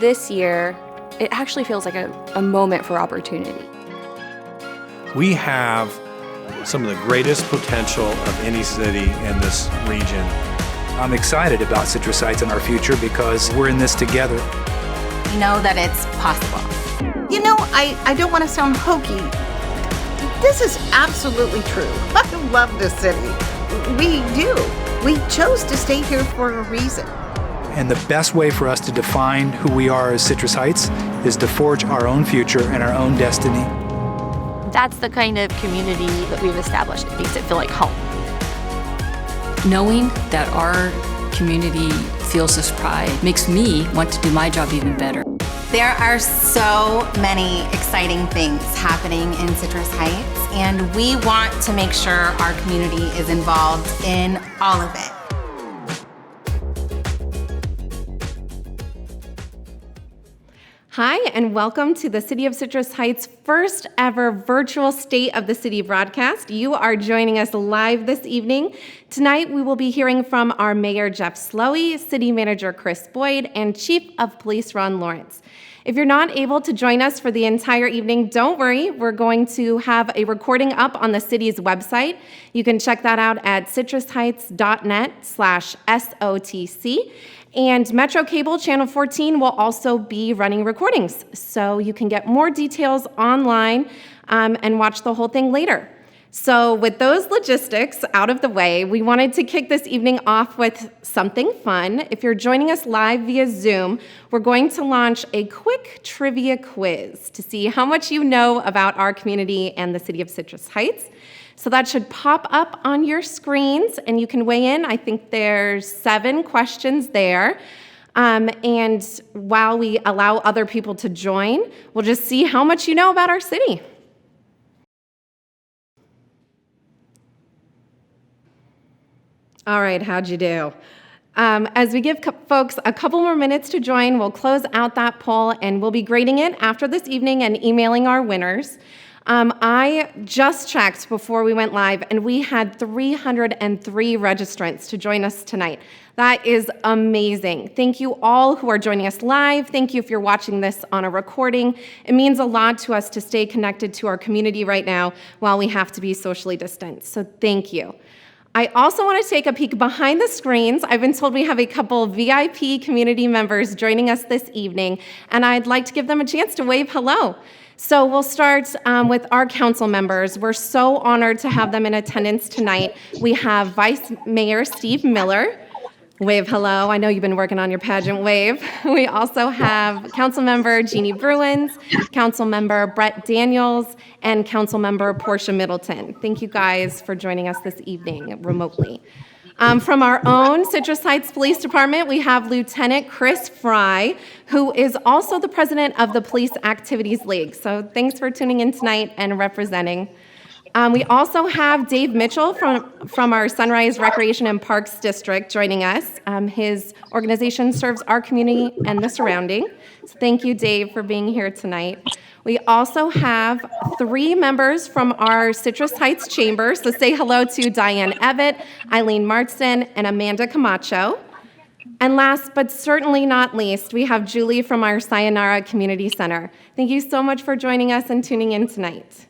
this year, it actually feels like a moment for opportunity. We have some of the greatest potential of any city in this region. I'm excited about Citrus Heights and our future because we're in this together. We know that it's possible. You know, I don't want to sound hokey. This is absolutely true. I love this city. We do. We chose to stay here for a reason. And the best way for us to define who we are as Citrus Heights is to forge our own future and our own destiny. That's the kind of community that we've established. It makes it feel like home. Knowing that our community feels this pride makes me want to do my job even better. There are so many exciting things happening in Citrus Heights, and we want to make sure our community is involved in all of it. Hi, and welcome to the City of Citrus Heights' first ever virtual State of the City broadcast. You are joining us live this evening. Tonight, we will be hearing from our Mayor Jeff Slowey, City Manager Chris Boyd, and Chief of Police Ron Lawrence. If you're not able to join us for the entire evening, don't worry. We're going to have a recording up on the city's website. You can check that out at citrusheights.net/SOTC. And Metro Cable Channel 14 will also be running recordings, so you can get more details online and watch the whole thing later. So with those logistics out of the way, we wanted to kick this evening off with something fun. If you're joining us live via Zoom, we're going to launch a quick trivia quiz to see how much you know about our community and the City of Citrus Heights. So that should pop up on your screens, and you can weigh in. I think there's 7 questions there. And while we allow other people to join, we'll just see how much you know about our city. All right, how'd you do? As we give folks a couple more minutes to join, we'll close out that poll, and we'll be grading it after this evening and emailing our winners. I just checked before we went live, and we had 303 registrants to join us tonight. That is amazing. Thank you all who are joining us live. Thank you if you're watching this on a recording. It means a lot to us to stay connected to our community right now while we have to be socially distant. So thank you. I also want to take a peek behind the screens. I've been told we have a couple VIP community members joining us this evening, and I'd like to give them a chance to wave hello. So we'll start with our council members. We're so honored to have them in attendance tonight. We have Vice Mayor Steve Miller. Wave hello. I know you've been working on your pageant wave. We also have Council Member Jeannie Bruins, Council Member Brett Daniels, and Council Member Portia Middleton. Thank you guys for joining us this evening remotely. From our own Citrus Heights Police Department, we have Lieutenant Chris Fry, who is also the president of the Police Activities League. So thanks for tuning in tonight and representing. We also have Dave Mitchell from our Sunrise Recreation and Parks District joining us. His organization serves our community and the surrounding. So thank you, Dave, for being here tonight. We also have 3 members from our Citrus Heights Chamber. So say hello to Diane Evett, Eileen Martson, and Amanda Camacho. And last but certainly not least, we have Julie from our Sayonara Community Center. Thank you so much for joining us and tuning in tonight.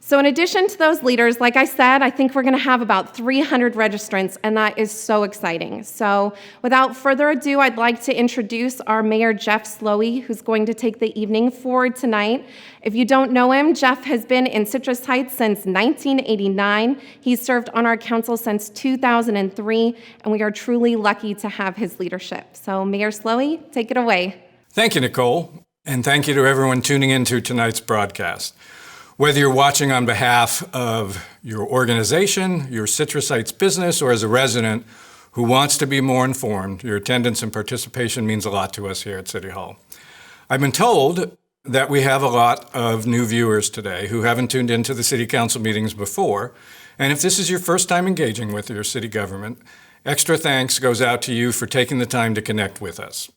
So in addition to those leaders, like I said, I think we're going to have about 300 registrants, and that is so exciting. So without further ado, I'd like to introduce our Mayor Jeff Slowey, who's going to take the evening forward tonight. If you don't know him, Jeff has been in Citrus Heights since 1989. He's served on our council since 2003, and we are truly lucky to have his leadership. So Mayor Slowey, take it away. Thank you, Nicole, and thank you to everyone tuning into tonight's broadcast. Whether you're watching on behalf of your organization, your Citrus Heights business, or as a resident who wants to be more informed, your attendance and participation means a lot to us here at City Hall. I've been told that we have a lot of new viewers today who haven't tuned into the City Council meetings before, and if this is your first time engaging with your city government, extra thanks goes out to you for taking the time to connect with us.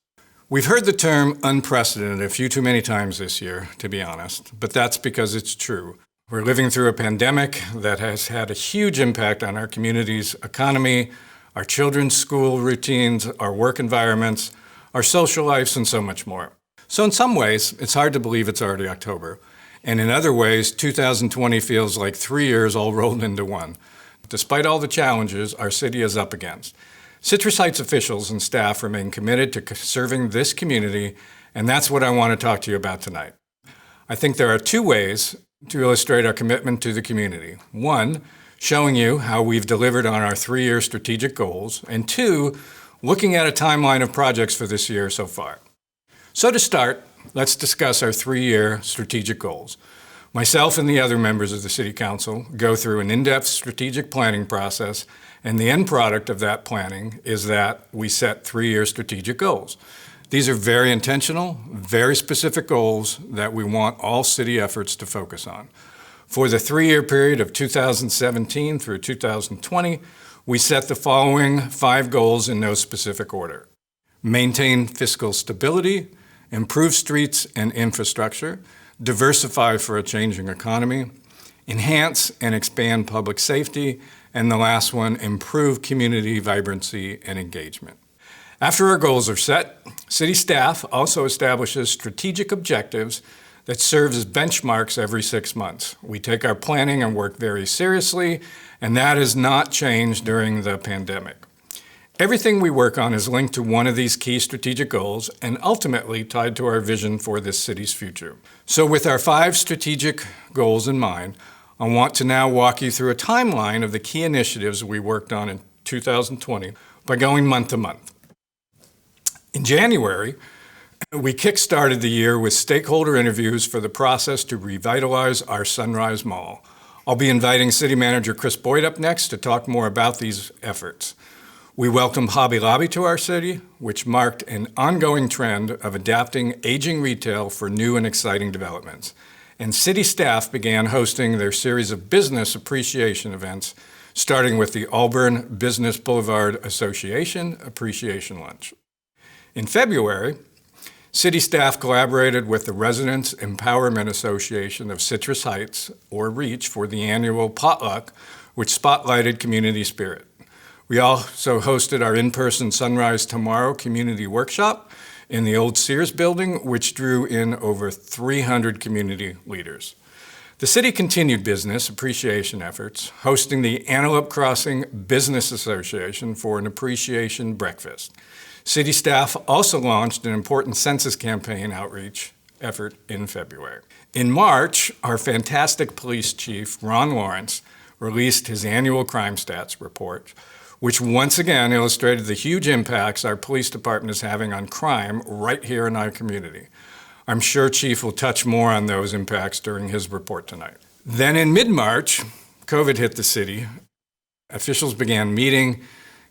We've heard the term unprecedented a few too many times this year, to be honest, but that's because it's true. We're living through a pandemic that has had a huge impact on our community's economy, our children's school routines, our work environments, our social lives, and so much more. So in some ways, it's hard to believe it's already October. And in other ways, 2020 feels like 3 years all rolled into one. Despite all the challenges our city is up against, Citrus Heights officials and staff remain committed to serving this community, and that's what I want to talk to you about tonight. I think there are two ways to illustrate our commitment to the community. One, showing you how we've delivered on our 3-year strategic goals, and two, looking at a timeline of projects for this year so far. So to start, let's discuss our 3-year strategic goals. Myself and the other members of the City Council go through an in-depth strategic planning process, and the end product of that planning is that we set 3-year strategic goals. These are very intentional, very specific goals that we want all city efforts to focus on. For the 3-year period of 2017 through 2020, we set the following 5 goals in no specific order. Maintain fiscal stability, improve streets and infrastructure, diversify for a changing economy, enhance and expand public safety, and the last one, improve community vibrancy and engagement. After our goals are set, city staff also establishes strategic objectives that serve as benchmarks every 6 months. We take our planning and work very seriously, and that has not changed during the pandemic. Everything we work on is linked to one of these key strategic goals and ultimately tied to our vision for this city's future. So with our 5 strategic goals in mind, I want to now walk you through a timeline of the key initiatives we worked on in 2020 by going month to month. In January, we kick-started the year with stakeholder interviews for the process to revitalize our Sunrise Mall. I'll be inviting City Manager Chris Boyd up next to talk more about these efforts. We welcomed Hobby Lobby to our city, which marked an ongoing trend of adapting aging retail for new and exciting developments. And city staff began hosting their series of business appreciation events, starting with the Auburn Business Boulevard Association Appreciation Lunch. In February, city staff collaborated with the Residents Empowerment Association of Citrus Heights, or REACH, for the annual potluck, which spotlighted community spirit. We also hosted our in-person Sunrise Tomorrow community workshop in the old Sears building, which drew in over 300 community leaders. The city continued business appreciation efforts, hosting the Antelope Crossing Business Association for an appreciation breakfast. City staff also launched an important census campaign outreach effort in February. In March, our fantastic police chief, Ron Lawrence, released his annual crime stats report, which once again illustrated the huge impacts our police department is having on crime right here in our community. I'm sure Chief will touch more on those impacts during his report tonight. Then in mid-March, COVID hit the city. Officials began meeting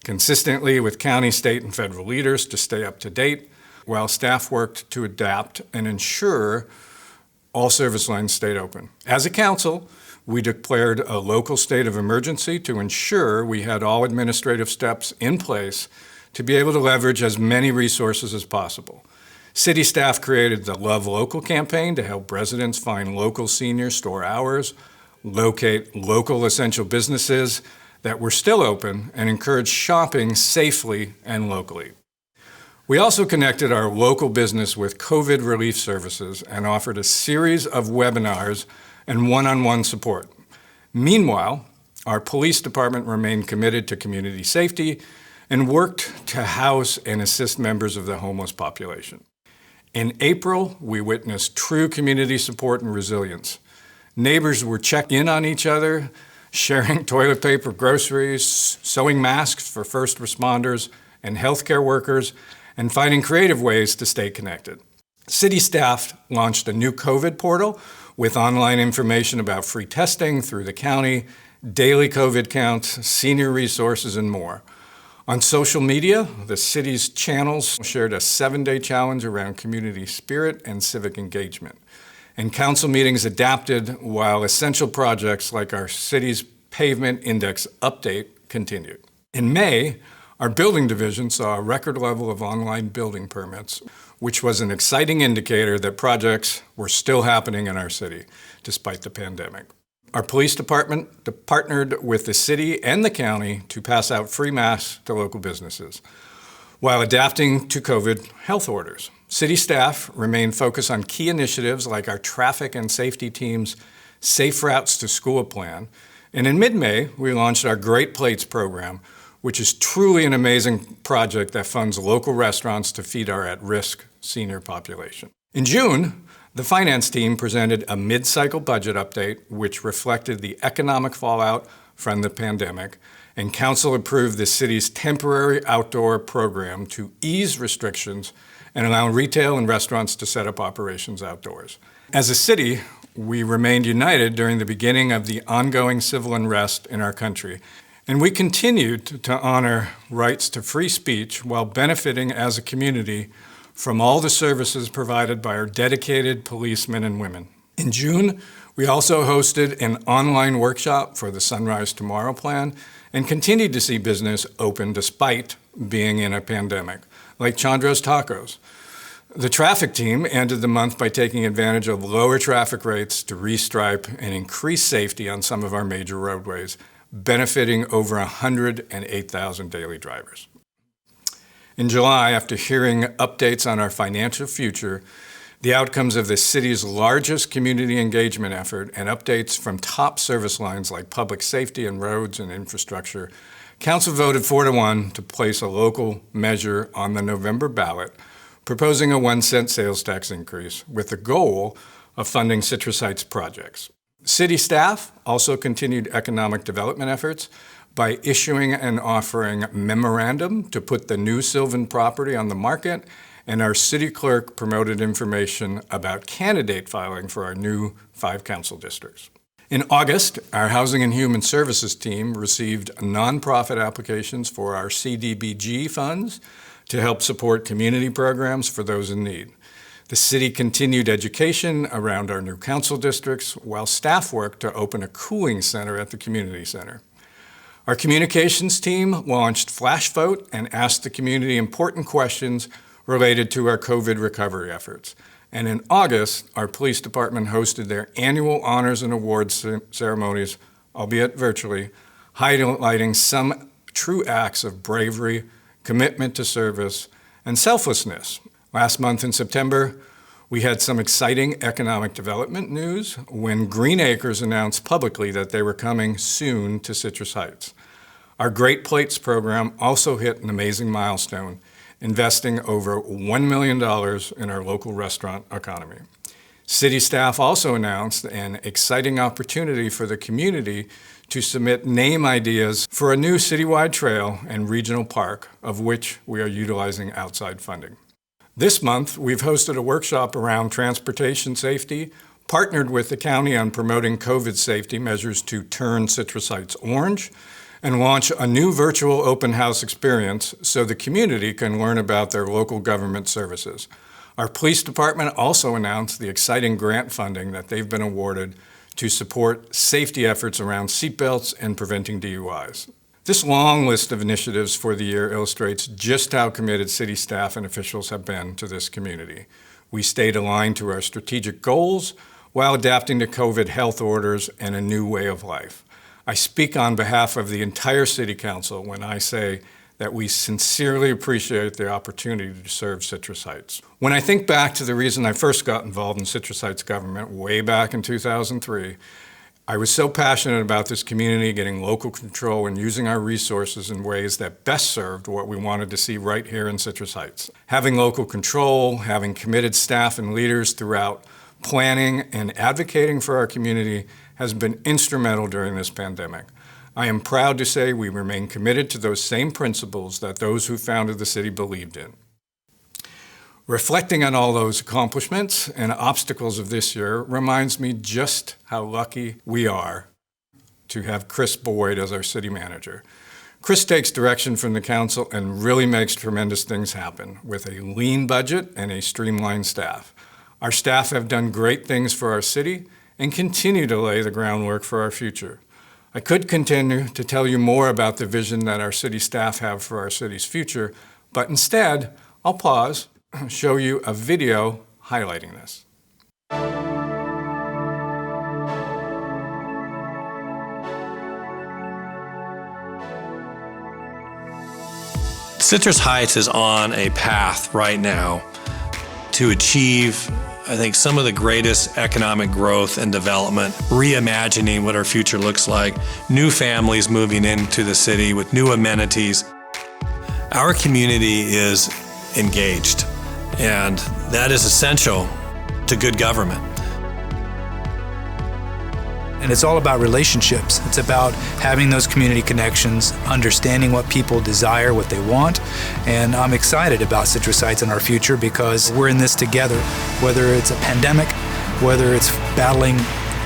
consistently with county, state, and federal leaders to stay up to date, while staff worked to adapt and ensure all service lines stayed open. As a council, we declared a local state of emergency to ensure we had all administrative steps in place to be able to leverage as many resources as possible. City staff created the Love Local campaign to help residents find local senior store hours, locate local essential businesses that were still open, and encourage shopping safely and locally. We also connected our local business with COVID relief services and offered a series of webinars and one-on-one support. Meanwhile, our police department remained committed to community safety and worked to house and assist members of the homeless population. In April, we witnessed true community support and resilience. Neighbors were checking in on each other, sharing toilet paper, groceries, sewing masks for first responders and healthcare workers, and finding creative ways to stay connected. City staff launched a new COVID portal with online information about free testing through the county, daily COVID counts, senior resources, and more. On social media, the city's channels shared a 7-day challenge around community spirit and civic engagement. And council meetings adapted while essential projects like our city's pavement index update continued. In May, our building division saw a record level of online building permits, which was an exciting indicator that projects were still happening in our city despite the pandemic. Our police department partnered with the city and the county to pass out free masks to local businesses. while adapting to COVID health orders. City staff remain focused on key initiatives like our traffic and safety team's Safe Routes to School plan. And in mid-May, we launched our Great Plates program, which is truly an amazing project that funds local restaurants to feed our at-risk senior population. In June, the finance team presented a mid-cycle budget update, which reflected the economic fallout from the pandemic, and Council approved the city's temporary outdoor program to ease restrictions and allow retail and restaurants to set up operations outdoors. As a city, we remained united during the beginning of the ongoing civil unrest in our country, and we continued to honor rights to free speech while benefiting as a community from all the services provided by our dedicated policemen and women. In June, we also hosted an online workshop for the Sunrise Tomorrow plan and continued to see business open despite being in a pandemic, like Chandro's Tacos. The traffic team ended the month by taking advantage of lower traffic rates to restripe and increase safety on some of our major roadways, benefiting over 108,000 daily drivers. In July, after hearing updates on our financial future, the outcomes of the city's largest community engagement effort, and updates from top service lines like public safety and roads and infrastructure, Council voted 4-1 to place a local measure on the November ballot, proposing a 1-cent sales tax increase with the goal of funding Citrus Heights projects. City staff also continued economic development efforts by issuing and offering memorandum to put the new Sylvan property on the market, and our city clerk promoted information about candidate filing for our new 5 council districts. In August, our Housing and Human Services team received nonprofit applications for our CDBG funds to help support community programs for those in need. The city continued education around our new council districts, while staff worked to open a cooling center at the community center. Our communications team launched Flash Vote and asked the community important questions related to our COVID recovery efforts. And in August, our police department hosted their annual honors and awards ceremonies, albeit virtually, highlighting some true acts of bravery, commitment to service, and selflessness. Last month in September, we had some exciting economic development news when Green Acres announced publicly that they were coming soon to Citrus Heights. Our Great Plates program also hit an amazing milestone, investing over $1 million in our local restaurant economy. City staff also announced an exciting opportunity for the community to submit name ideas for a new citywide trail and regional park, of which we are utilizing outside funding. This month, we've hosted a workshop around transportation safety, partnered with the county on promoting COVID safety measures to turn Citrus Heights orange, and launch a new virtual open house experience so the community can learn about their local government services. Our police department also announced the exciting grant funding that they've been awarded to support safety efforts around seatbelts and preventing DUIs. This long list of initiatives for the year illustrates just how committed city staff and officials have been to this community. We stayed aligned to our strategic goals while adapting to COVID health orders and a new way of life. I speak on behalf of the entire City Council when I say that we sincerely appreciate the opportunity to serve Citrus Heights. When I think back to the reason I first got involved in Citrus Heights government way back in 2003, I was so passionate about this community getting local control and using our resources in ways that best served what we wanted to see right here in Citrus Heights. Having local control, having committed staff and leaders throughout planning and advocating for our community has been instrumental during this pandemic. I am proud to say we remain committed to those same principles that those who founded the city believed in. Reflecting on all those accomplishments and obstacles of this year reminds me just how lucky we are to have Chris Boyd as our city manager. Chris takes direction from the council and really makes tremendous things happen with a lean budget and a streamlined staff. Our staff have done great things for our city and continue to lay the groundwork for our future. I could continue to tell you more about the vision that our city staff have for our city's future, but instead, I'll pause, show you a video highlighting this. Citrus Heights is on a path right now to achieve, I think, some of the greatest economic growth and development, reimagining what our future looks like, new families moving into the city with new amenities. Our community is engaged, and that is essential to good government. And it's all about relationships. It's about having those community connections, understanding what people desire, what they want. And I'm excited about Citrus Heights and our future because we're in this together. Whether it's a pandemic, whether it's battling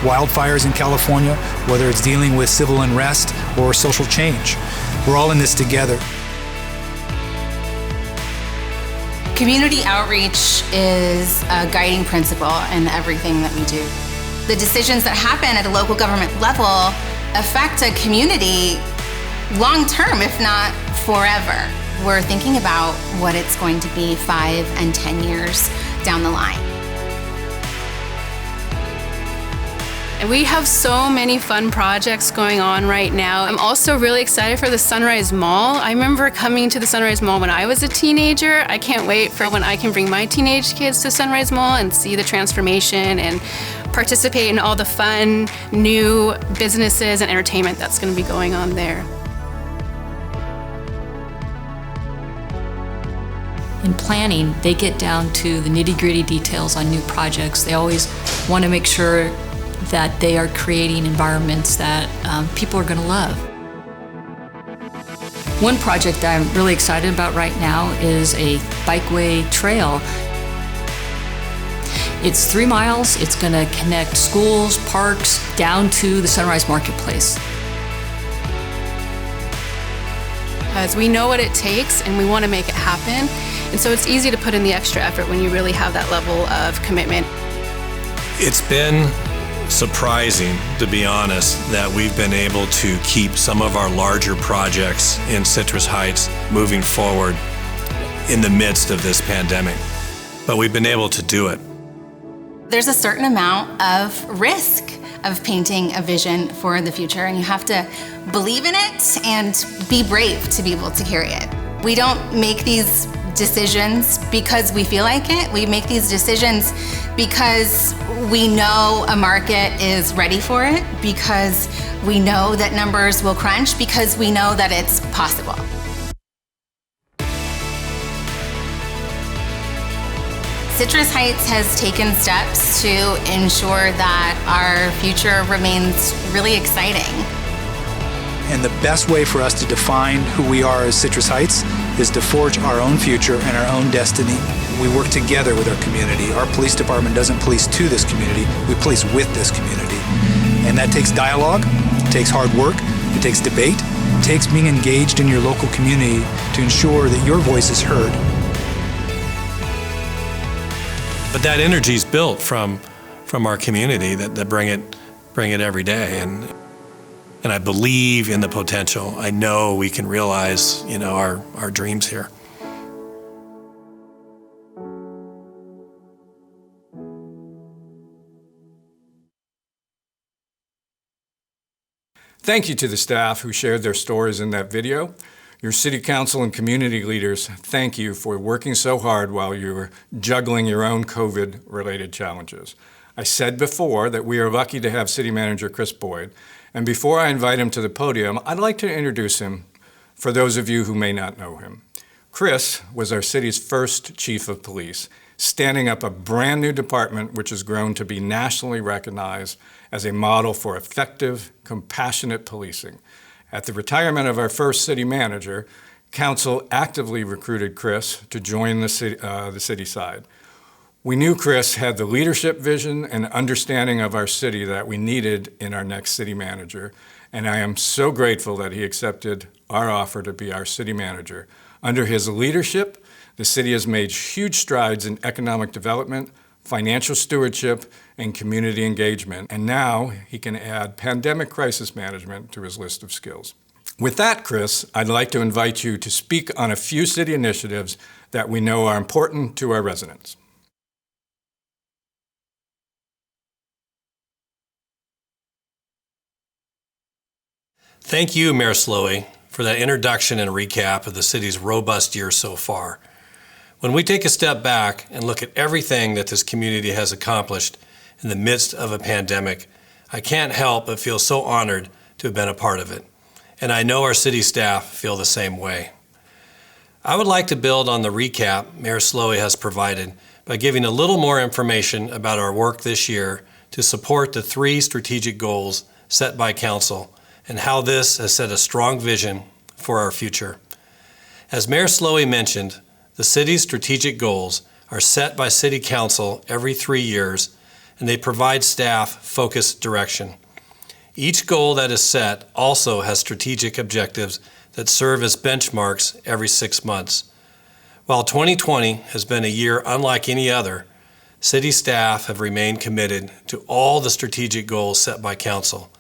wildfires in California, whether it's dealing with civil unrest or social change, we're all in this together. Community outreach is a guiding principle in everything that we do. The decisions that happen at a local government level affect a community long term, if not forever. We're thinking about what it's going to be 5 and 10 years down the line. And we have so many fun projects going on right now. I'm also really excited for the Sunrise Mall. I remember coming to the Sunrise Mall when I was a teenager. I can't wait for when I can bring my teenage kids to Sunrise Mall and see the transformation and participate in all the fun, new businesses and entertainment that's going to be going on there. In planning, they get down to the nitty-gritty details on new projects. They always want to make sure that they are creating environments that people are going to love. One project that I'm really excited about right now is a bikeway trail. It's 3 miles. It's going to connect schools, parks, down to the Sunrise Marketplace. Because we know what it takes and we want to make it happen. And so it's easy to put in the extra effort when you really have that level of commitment. It's been surprising, to be honest, that we've been able to keep some of our larger projects in Citrus Heights moving forward in the midst of this pandemic. But we've been able to do it. There's a certain amount of risk of painting a vision for the future, and you have to believe in it and be brave to be able to carry it. We don't make these decisions because we feel like it. We make these decisions because we know a market is ready for it, because we know that numbers will crunch, because we know that it's possible. Citrus Heights has taken steps to ensure that our future remains really exciting. And the best way for us to define who we are as Citrus Heights is to forge our own future and our own destiny. We work together with our community. Our police department doesn't police to this community, we police with this community. And that takes dialogue, it takes hard work, it takes debate, it takes being engaged in your local community to ensure that your voice is heard. But that energy is built from our community that bring it every day, and I believe in the potential. I know we can realize, our dreams here. Thank you to the staff who shared their stories in that video. Your city council and community leaders, thank you for working so hard while you were juggling your own COVID-related challenges. I said before that we are lucky to have City Manager Chris Boyd, and before I invite him to the podium, I'd like to introduce him for those of you who may not know him. Chris was our city's first chief of police, standing up a brand new department which has grown to be nationally recognized as a model for effective, compassionate policing. At the retirement of our first city manager, council actively recruited Chris to join the city side. We knew Chris had the leadership vision and understanding of our city that we needed in our next city manager, and I am so grateful that he accepted our offer to be our city manager. Under his leadership, the city has made huge strides in economic development, financial stewardship, and community engagement, and now he can add pandemic crisis management to his list of skills. With that, Chris, I'd like to invite you to speak on a few city initiatives that we know are important to our residents. Thank you, Mayor Slowey, for that introduction and recap of the city's robust year so far. When we take a step back and look at everything that this community has accomplished in the midst of a pandemic, I can't help but feel so honored to have been a part of it. And I know our city staff feel the same way. I would like to build on the recap Mayor Slowey has provided by giving a little more information about our work this year to support the 3 strategic goals set by Council and how this has set a strong vision for our future. As Mayor Slowey mentioned, the city's strategic goals are set by City Council every 3 years, and they provide staff focused direction. Each goal that is set also has strategic objectives that serve as benchmarks every 6 months. While 2020 has been a year unlike any other, city staff have remained committed to all the strategic goals set by Council,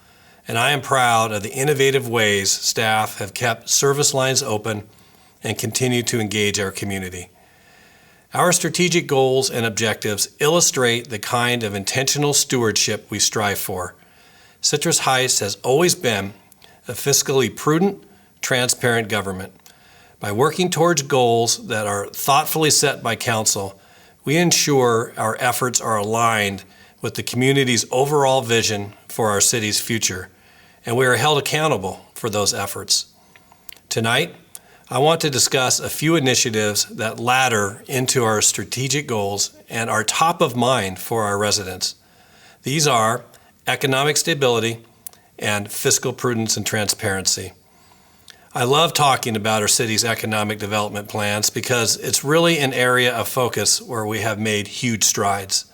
and I am proud of the innovative ways staff have kept service lines open and continue to engage our community. Our strategic goals and objectives illustrate the kind of intentional stewardship we strive for. Citrus Heights has always been a fiscally prudent, transparent government. By working towards goals that are thoughtfully set by Council, we ensure our efforts are aligned with the community's overall vision for our city's future, and we are held accountable for those efforts. Tonight, I want to discuss a few initiatives that ladder into our strategic goals and are top of mind for our residents. These are economic stability and fiscal prudence and transparency. I love talking about our city's economic development plans because it's really an area of focus where we have made huge strides.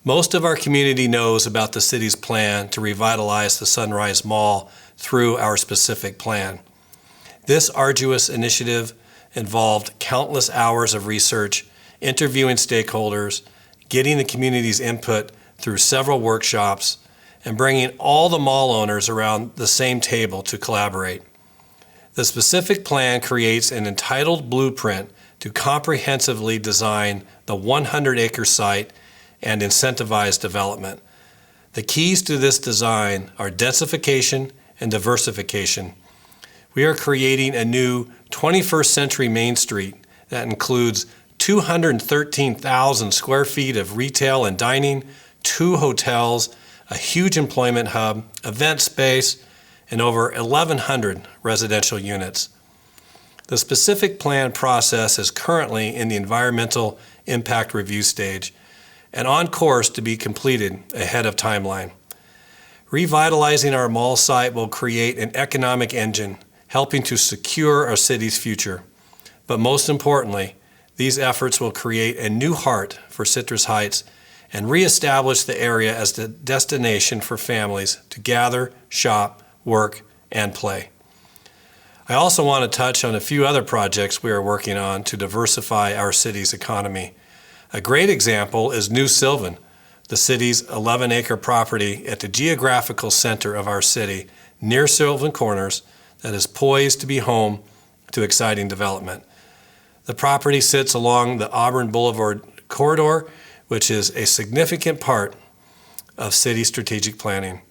Most of our community knows about the city's plan to revitalize the Sunrise Mall through our specific plan. This arduous initiative involved countless hours of research, interviewing stakeholders, getting the community's input through several workshops, and bringing all the mall owners around the same table to collaborate. The specific plan creates an entitled blueprint to comprehensively design the 100-acre site and incentivize development. The keys to this design are densification and diversification. We are creating a new 21st century Main Street that includes 213,000 square feet of retail and dining, 2 hotels, a huge employment hub, event space, and over 1,100 residential units. The specific plan process is currently in the environmental impact review stage and on course to be completed ahead of timeline. Revitalizing our mall site will create an economic engine, helping to secure our city's future. But most importantly, these efforts will create a new heart for Citrus Heights and reestablish the area as the destination for families to gather, shop, work, and play. I also want to touch on a few other projects we are working on to diversify our city's economy. A great example is New Sylvan, the city's 11-acre property at the geographical center of our city, near Sylvan Corners, that is poised to be home to exciting development. The property sits along the Auburn Boulevard corridor, which is a significant part of city strategic planning.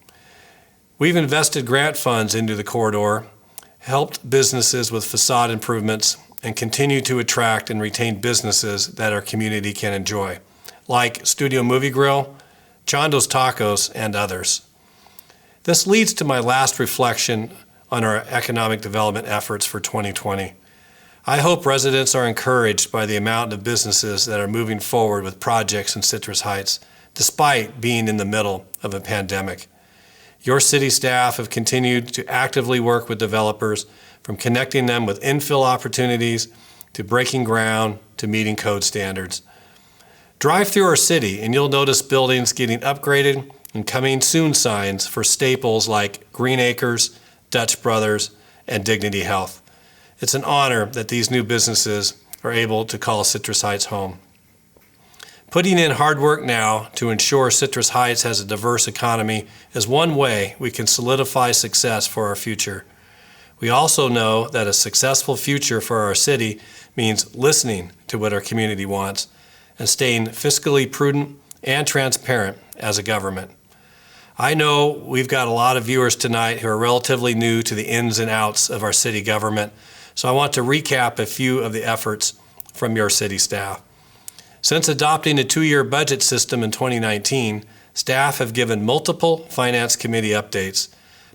We've invested grant funds into the corridor, helped businesses with facade improvements, and continue to attract and retain businesses that our community can enjoy, like Studio Movie Grill, Chando's Tacos, and others. This leads to my last reflection on our economic development efforts for 2020. I hope residents are encouraged by the amount of businesses that are moving forward with projects in Citrus Heights, despite being in the middle of a pandemic. Your city staff have continued to actively work with developers, from connecting them with infill opportunities to breaking ground to meeting code standards. Drive through our city and you'll notice buildings getting upgraded and coming soon signs for staples like Green Acres, Dutch Brothers, and Dignity Health. It's an honor that these new businesses are able to call Citrus Heights home. Putting in hard work now to ensure Citrus Heights has a diverse economy is one way we can solidify success for our future. We also know that a successful future for our city means listening to what our community wants and staying fiscally prudent and transparent as a government. I know we've got a lot of viewers tonight who are relatively new to the ins and outs of our city government, so I want to recap a few of the efforts from your city staff. Since adopting a 2-year budget system in 2019, staff have given multiple Finance Committee updates,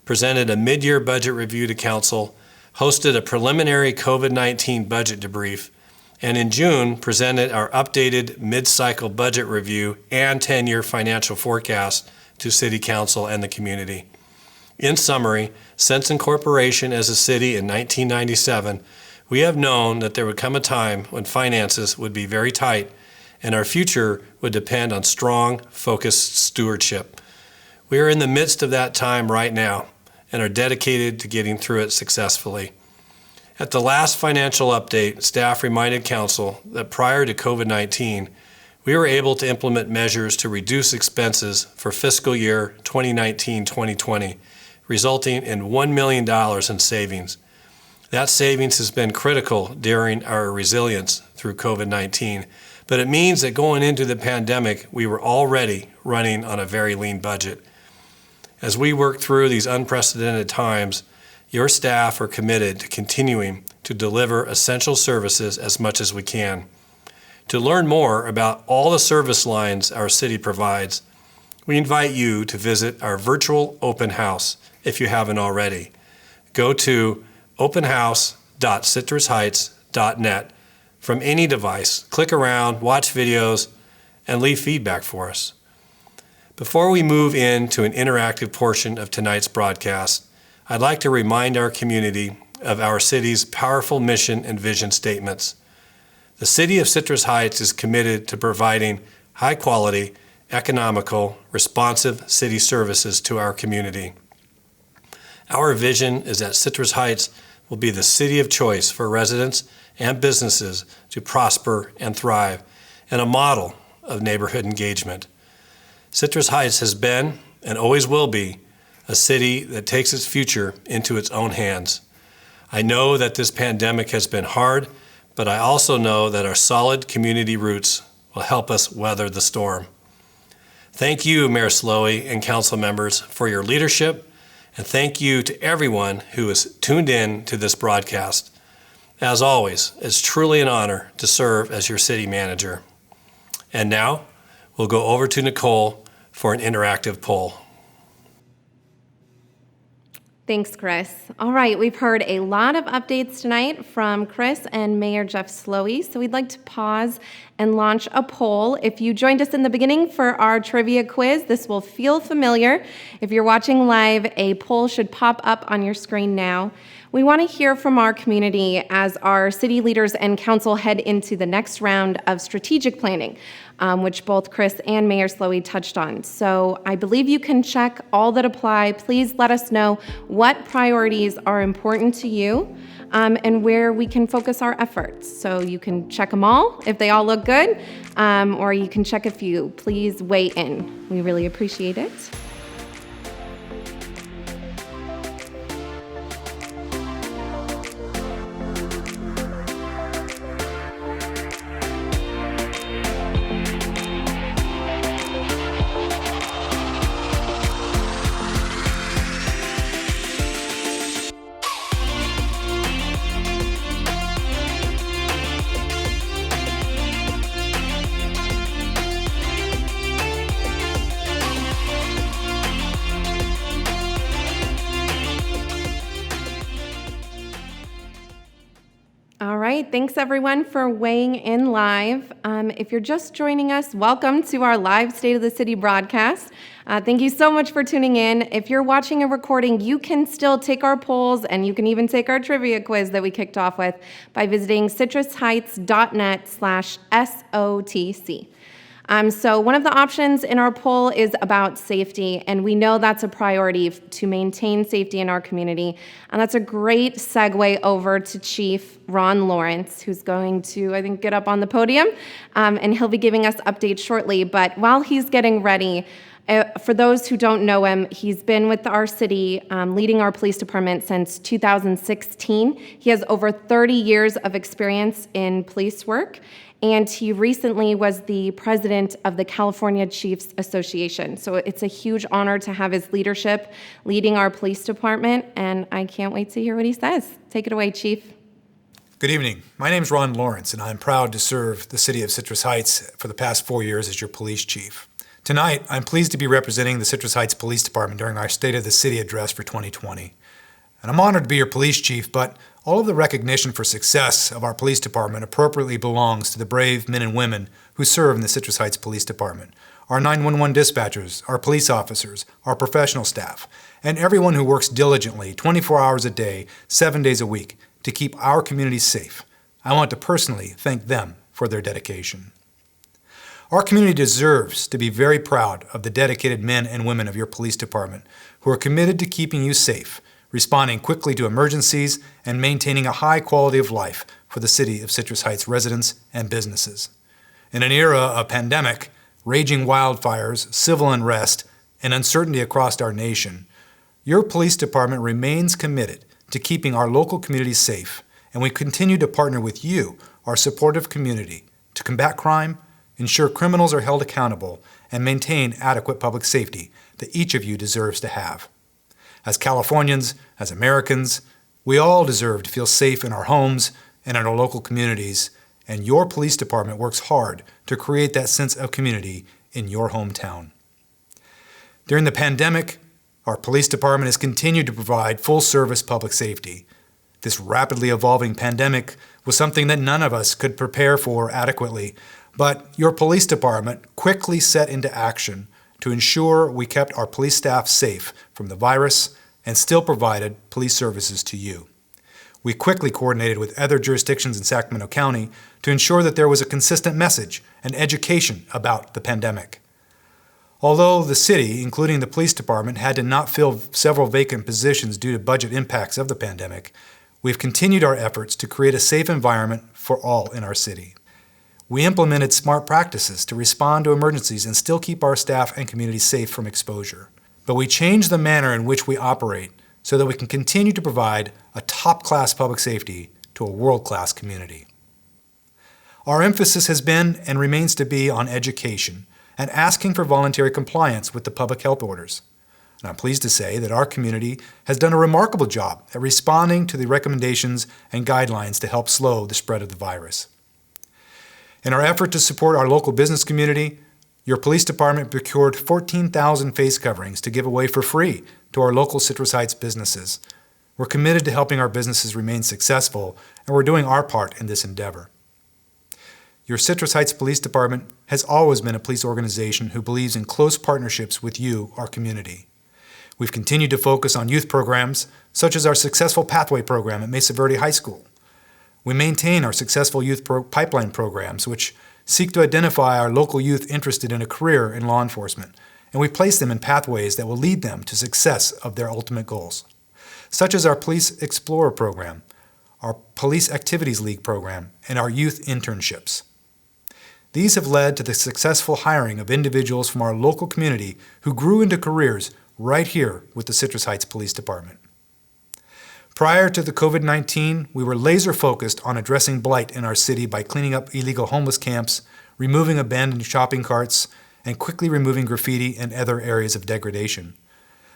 presented a mid-year budget review to Council, hosted a preliminary COVID-19 budget debrief, and in June presented our updated mid-cycle budget review and 10-year financial forecast to City Council and the community. In summary, since incorporation as a city in 1997, we have known that there would come a time when finances would be very tight and our future would depend on strong, focused stewardship. We are in the midst of that time right now and are dedicated to getting through it successfully. At the last financial update, staff reminded Council that prior to COVID-19, we were able to implement measures to reduce expenses for fiscal year 2019-2020, resulting in $1 million in savings. That savings has been critical during our resilience through COVID-19, but it means that going into the pandemic, we were already running on a very lean budget. As we work through these unprecedented times, your staff are committed to continuing to deliver essential services as much as we can. To learn more about all the service lines our city provides, we invite you to visit our virtual open house if you haven't already. Go to openhouse.citrusheights.net from any device. Click around, watch videos, and leave feedback for us. Before we move into an interactive portion of tonight's broadcast, I'd like to remind our community of our city's powerful mission and vision statements. The City of Citrus Heights is committed to providing high-quality, economical, responsive city services to our community. Our vision is that Citrus Heights will be the city of choice for residents and businesses to prosper and thrive, and a model of neighborhood engagement. Citrus Heights has been, and always will be, a city that takes its future into its own hands. I know that this pandemic has been hard, but I also know that our solid community roots will help us weather the storm. Thank you, Mayor Slowey and council members, for your leadership, and thank you to everyone who is tuned in to this broadcast. As always, it's truly an honor to serve as your city manager. And now, we'll go over to Nicole for an interactive poll. Thanks, Chris. All right, we've heard a lot of updates tonight from Chris and Mayor Jeff Slowey, so we'd like to pause and launch a poll. If you joined us in the beginning for our trivia quiz, this will feel familiar. If you're watching live, a poll should pop up on your screen now. We want to hear from our community as our city leaders and council head into the next round of strategic planning, which both Chris and Mayor Slowey touched on. So I believe you can check all that apply. Please let us know what priorities are important to you and where we can focus our efforts. So you can check them all if they all look good, or you can check a few. Please weigh in. We really appreciate it. Thanks everyone for weighing in live. If you're just joining us, welcome to our live State of the City broadcast. Thank you so much for tuning in. If you're watching a recording, you can still take our polls and you can even take our trivia quiz that we kicked off with by visiting citrusheights.net/SOTC. So one of the options in our poll is about safety, and we know that's a priority to maintain safety in our community. And that's a great segue over to Chief Ron Lawrence, who's going to, I think, get up on the podium, and he'll be giving us updates shortly. But while he's getting ready, for those who don't know him, he's been with our city, leading our police department since 2016. He has over 30 years of experience in police work, and he recently was the president of the California Chiefs Association. So it's a huge honor to have his leadership leading our police department, and I can't wait to hear what he says. Take it away, Chief. Good evening. My name is Ron Lawrence, and I'm proud to serve the city of Citrus Heights for the past 4 years as your police chief. Tonight, I'm pleased to be representing the Citrus Heights Police Department during our State of the City address for 2020. And I'm honored to be your police chief, but all of the recognition for success of our police department appropriately belongs to the brave men and women who serve in the Citrus Heights Police Department, our 911 dispatchers, our police officers, our professional staff, and everyone who works diligently 24 hours a day, 7 days a week to keep our communities safe. I want to personally thank them for their dedication. Our community deserves to be very proud of the dedicated men and women of your police department who are committed to keeping you safe, responding quickly to emergencies, and maintaining a high quality of life for the city of Citrus Heights residents and businesses. In an era of pandemic, raging wildfires, civil unrest, and uncertainty across our nation, your police department remains committed to keeping our local communities safe, and we continue to partner with you, our supportive community, to combat crime, ensure criminals are held accountable, and maintain adequate public safety that each of you deserves to have. As Californians, as Americans, we all deserve to feel safe in our homes and in our local communities, and your police department works hard to create that sense of community in your hometown. During the pandemic, our police department has continued to provide full-service public safety. This rapidly evolving pandemic was something that none of us could prepare for adequately, but your police department quickly set into action to ensure we kept our police staff safe from the virus and still provided police services to you. We quickly coordinated with other jurisdictions in Sacramento County to ensure that there was a consistent message and education about the pandemic. Although the city, including the police department, had to not fill several vacant positions due to budget impacts of the pandemic, we've continued our efforts to create a safe environment for all in our city. We implemented smart practices to respond to emergencies and still keep our staff and community safe from exposure. But we changed the manner in which we operate so that we can continue to provide a top-class public safety to a world-class community. Our emphasis has been and remains to be on education and asking for voluntary compliance with the public health orders. And I'm pleased to say that our community has done a remarkable job at responding to the recommendations and guidelines to help slow the spread of the virus. In our effort to support our local business community, your police department procured 14,000 face coverings to give away for free to our local Citrus Heights businesses. We're committed to helping our businesses remain successful, and we're doing our part in this endeavor. Your Citrus Heights Police Department has always been a police organization who believes in close partnerships with you, our community. We've continued to focus on youth programs, such as our successful Pathway program at Mesa Verde High School. We maintain our successful youth pipeline programs, which seek to identify our local youth interested in a career in law enforcement, and we place them in pathways that will lead them to success of their ultimate goals, such as our Police Explorer program, our Police Activities League program, and our youth internships. These have led to the successful hiring of individuals from our local community who grew into careers right here with the Citrus Heights Police Department. Prior to the COVID-19, we were laser focused on addressing blight in our city by cleaning up illegal homeless camps, removing abandoned shopping carts, and quickly removing graffiti and other areas of degradation.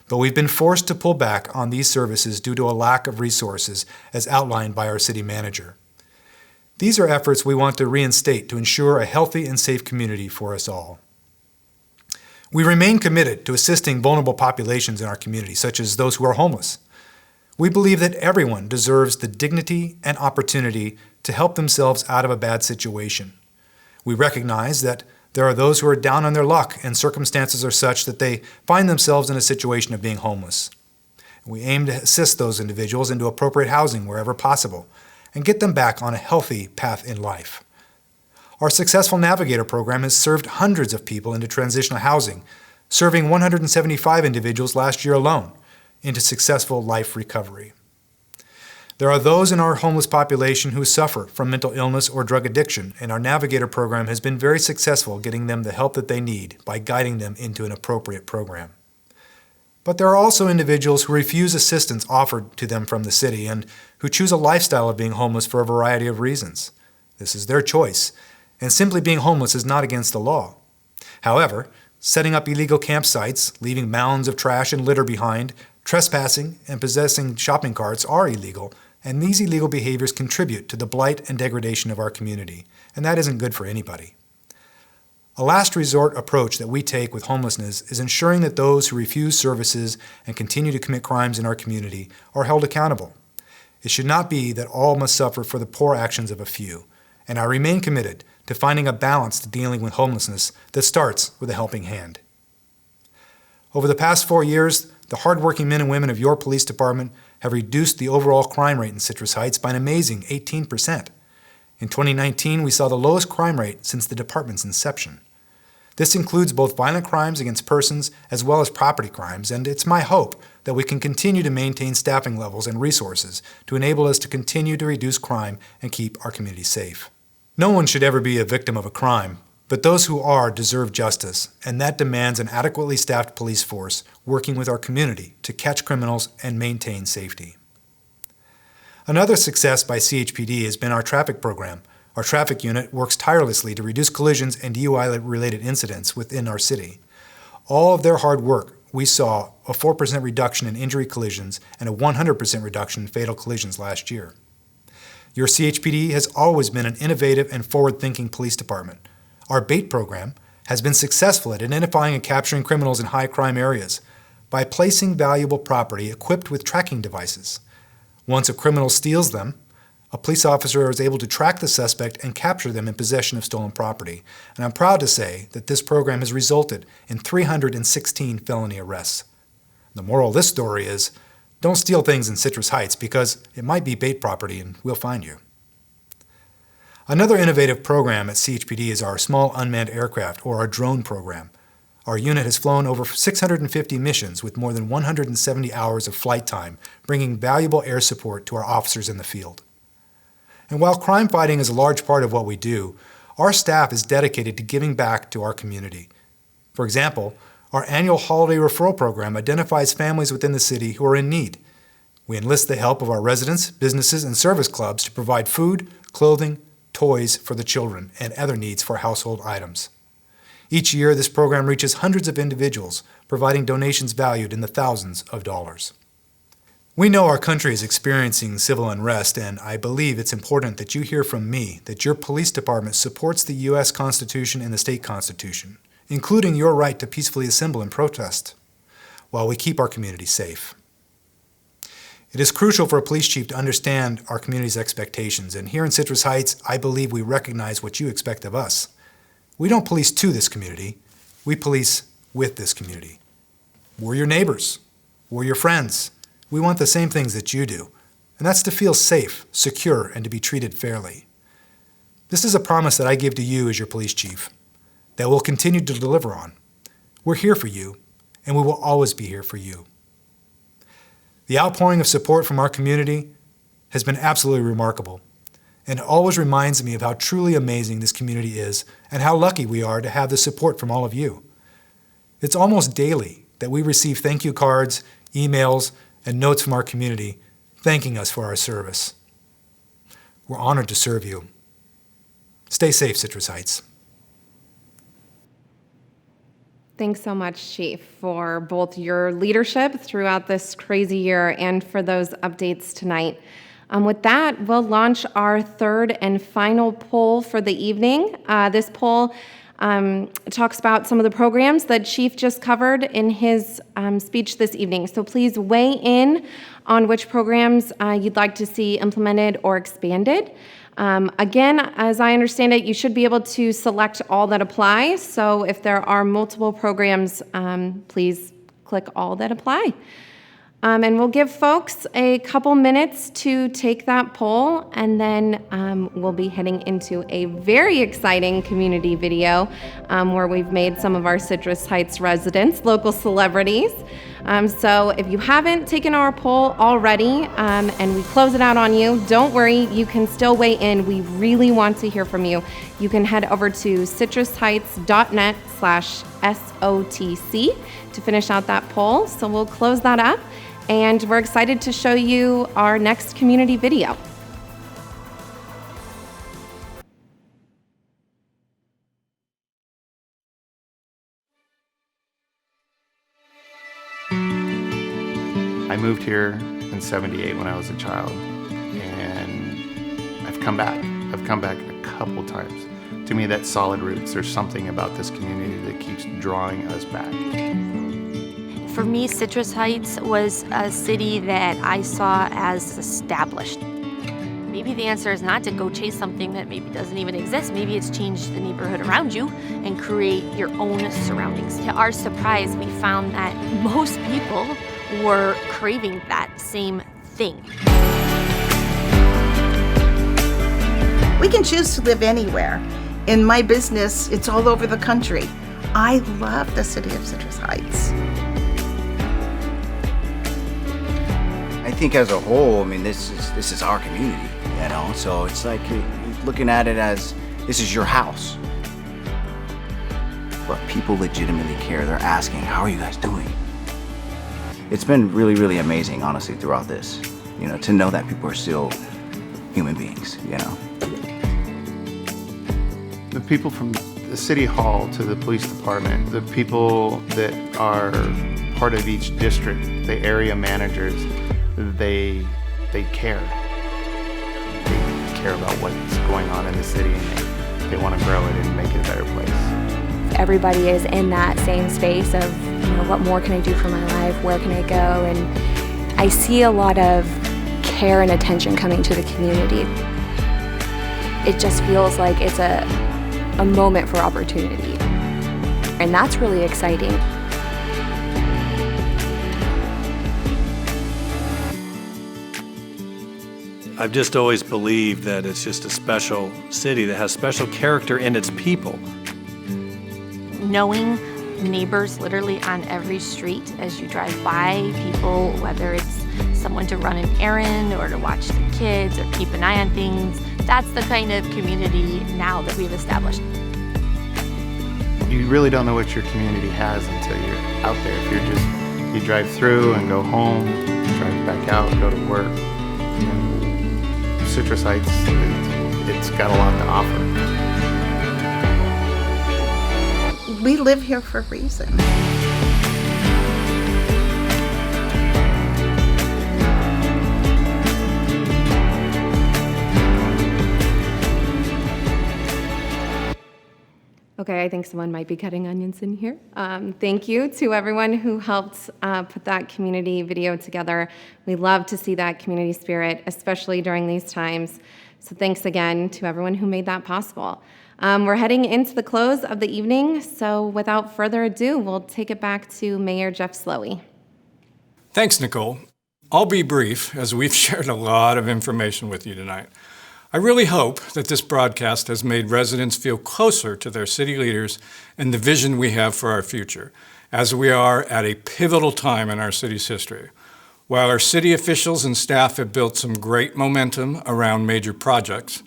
But we've been forced to pull back on these services due to a lack of resources as outlined by our city manager. These are efforts we want to reinstate to ensure a healthy and safe community for us all. We remain committed to assisting vulnerable populations in our community, such as those who are homeless. We believe that everyone deserves the dignity and opportunity to help themselves out of a bad situation. We recognize that there are those who are down on their luck and circumstances are such that they find themselves in a situation of being homeless. We aim to assist those individuals into appropriate housing wherever possible and get them back on a healthy path in life. Our successful Navigator program has served hundreds of people into transitional housing, serving 175 individuals last year alone into successful life recovery. There are those in our homeless population who suffer from mental illness or drug addiction, and our Navigator program has been very successful getting them the help that they need by guiding them into an appropriate program. But there are also individuals who refuse assistance offered to them from the city and who choose a lifestyle of being homeless for a variety of reasons. This is their choice, and simply being homeless is not against the law. However, setting up illegal campsites, leaving mounds of trash and litter behind, trespassing, and possessing shopping carts are illegal, and these illegal behaviors contribute to the blight and degradation of our community, and that isn't good for anybody. A last resort approach that we take with homelessness is ensuring that those who refuse services and continue to commit crimes in our community are held accountable. It should not be that all must suffer for the poor actions of a few, and I remain committed to finding a balance to dealing with homelessness that starts with a helping hand. Over the past 4 years, the hardworking men and women of your police department have reduced the overall crime rate in Citrus Heights by an amazing 18%. In 2019, we saw the lowest crime rate since the department's inception. This includes both violent crimes against persons as well as property crimes, and it's my hope that we can continue to maintain staffing levels and resources to enable us to continue to reduce crime and keep our community safe. No one should ever be a victim of a crime, but those who are deserve justice, and that demands an adequately staffed police force working with our community to catch criminals and maintain safety. Another success by CHPD has been our traffic program. Our traffic unit works tirelessly to reduce collisions and DUI-related incidents within our city. All of their hard work, we saw a 4% reduction in injury collisions and a 100% reduction in fatal collisions last year. Your CHPD has always been an innovative and forward-thinking police department. Our BAIT program has been successful at identifying and capturing criminals in high-crime areas by placing valuable property equipped with tracking devices. Once a criminal steals them, a police officer is able to track the suspect and capture them in possession of stolen property. And I'm proud to say that this program has resulted in 316 felony arrests. The moral of this story is, don't steal things in Citrus Heights because it might be BAIT property and we'll find you. Another innovative program at CHPD is our small unmanned aircraft, or our drone program. Our unit has flown over 650 missions with more than 170 hours of flight time, bringing valuable air support to our officers in the field. And while crime fighting is a large part of what we do, our staff is dedicated to giving back to our community. For example, our annual holiday referral program identifies families within the city who are in need. We enlist the help of our residents, businesses, and service clubs to provide food, clothing, toys for the children, and other needs for household items. Each year, this program reaches hundreds of individuals, providing donations valued in the thousands of dollars. We know our country is experiencing civil unrest, and I believe it's important that you hear from me that your police department supports the U.S. Constitution and the state constitution, including your right to peacefully assemble and protest, while we keep our community safe. It is crucial for a police chief to understand our community's expectations, and here in Citrus Heights, I believe we recognize what you expect of us. We don't police to this community, we police with this community. We're your neighbors, we're your friends. We want the same things that you do, and that's to feel safe, secure, and to be treated fairly. This is a promise that I give to you as your police chief, that we'll continue to deliver on. We're here for you, and we will always be here for you. The outpouring of support from our community has been absolutely remarkable, and it always reminds me of how truly amazing this community is and how lucky we are to have the support from all of you. It's almost daily that we receive thank you cards, emails, and notes from our community thanking us for our service. We're honored to serve you. Stay safe, Citrus Heights. Thanks so much, Chief, for both your leadership throughout this crazy year and for those updates tonight. With that, we'll launch our third and final poll for the evening. This poll talks about some of the programs that Chief just covered in his speech this evening. So please weigh in on which programs you'd like to see implemented or expanded. Again, as I understand it, you should be able to select all that apply. So if there are multiple programs, please click all that apply. And we'll give folks a couple minutes to take that poll, and then we'll be heading into a very exciting community video where we've made some of our Citrus Heights residents local celebrities. So if you haven't taken our poll already and we close it out on you, don't worry, you can still weigh in. We really want to hear from you. You can head over to citrusheights.net/SOTC to finish out that poll. So we'll close that up. And we're excited to show you our next community video. I moved here in '78 when I was a child, and I've come back. I've come back a couple times. To me, that's solid roots. There's something about this community that keeps drawing us back. For me, Citrus Heights was a city that I saw as established. Maybe the answer is not to go chase something that maybe doesn't even exist. Maybe it's change the neighborhood around you and create your own surroundings. To our surprise, we found that most people were craving that same thing. We can choose to live anywhere. In my business, it's all over the country. I love the city of Citrus Heights. I think as a whole, I mean, this is our community, you know? So it's like you're looking at it as this is your house. But people legitimately care. They're asking, how are you guys doing? It's been really, really amazing, honestly, throughout this, you know, to know that people are still human beings, you know? The people from the city hall to the police department, the people that are part of each district, the area managers, they care. They care about what's going on in the city, and they want to grow it and make it a better place. Everybody is in that same space of, you know, what more can I do for my life? Where can I go? And I see a lot of care and attention coming to the community. It just feels like it's a moment for opportunity. And that's really exciting. I've just always believed that it's just a special city that has special character in its people. Knowing neighbors literally on every street as you drive by, people, whether it's someone to run an errand or to watch the kids or keep an eye on things, that's the kind of community now that we've established. You really don't know what your community has until you're out there. If you're just, you drive through and go home, drive back out, go to work. You know, Citrus Heights, it's got a lot to offer. We live here for a reason. Okay, I think someone might be cutting onions in here. Thank you to everyone who helped put that community video together. We love to see that community spirit, especially during these times. So thanks again to everyone who made that possible. We're heading into the close of the evening, so without further ado, we'll take it back to Mayor Jeff Slowey. Thanks, Nicole. I'll be brief, as we've shared a lot of information with you tonight. I really hope that this broadcast has made residents feel closer to their city leaders and the vision we have for our future, as we are at a pivotal time in our city's history. While our city officials and staff have built some great momentum around major projects,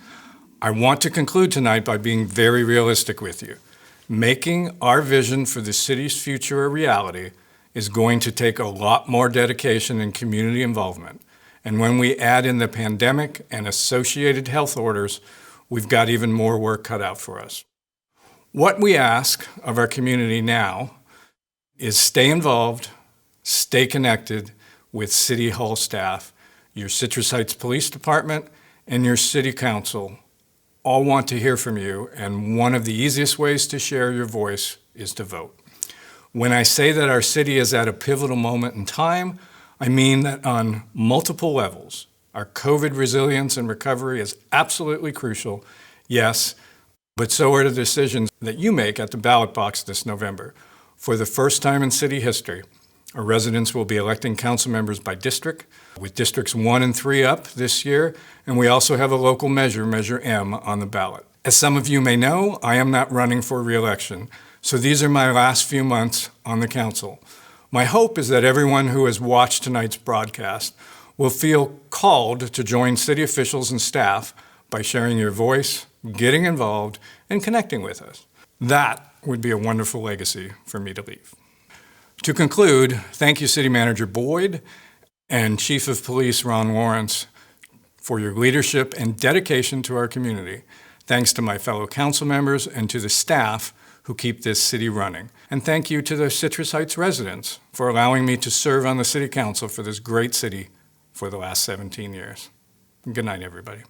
I want to conclude tonight by being very realistic with you. Making our vision for the city's future a reality is going to take a lot more dedication and community involvement. And when we add in the pandemic and associated health orders, we've got even more work cut out for us. What we ask of our community now is stay involved, stay connected with City Hall staff, your Citrus Heights Police Department, and your City Council. All want to hear from you, and one of the easiest ways to share your voice is to vote. When I say that our city is at a pivotal moment in time, I mean that on multiple levels. Our COVID resilience and recovery is absolutely crucial, yes, but so are the decisions that you make at the ballot box this November. For the first time in city history, our residents will be electing council members by district, with districts 1 and 3 up this year, and we also have a local measure, Measure M, on the ballot. As some of you may know, I am not running for re-election, so these are my last few months on the council. My hope is that everyone who has watched tonight's broadcast will feel called to join city officials and staff by sharing your voice, getting involved, and connecting with us. That would be a wonderful legacy for me to leave. To conclude, thank you, City Manager Boyd and Chief of Police Ron Lawrence for your leadership and dedication to our community. Thanks to my fellow council members and to the staff who keep this city running. And thank you to the Citrus Heights residents for allowing me to serve on the city council for this great city for the last 17 years. Good night, everybody.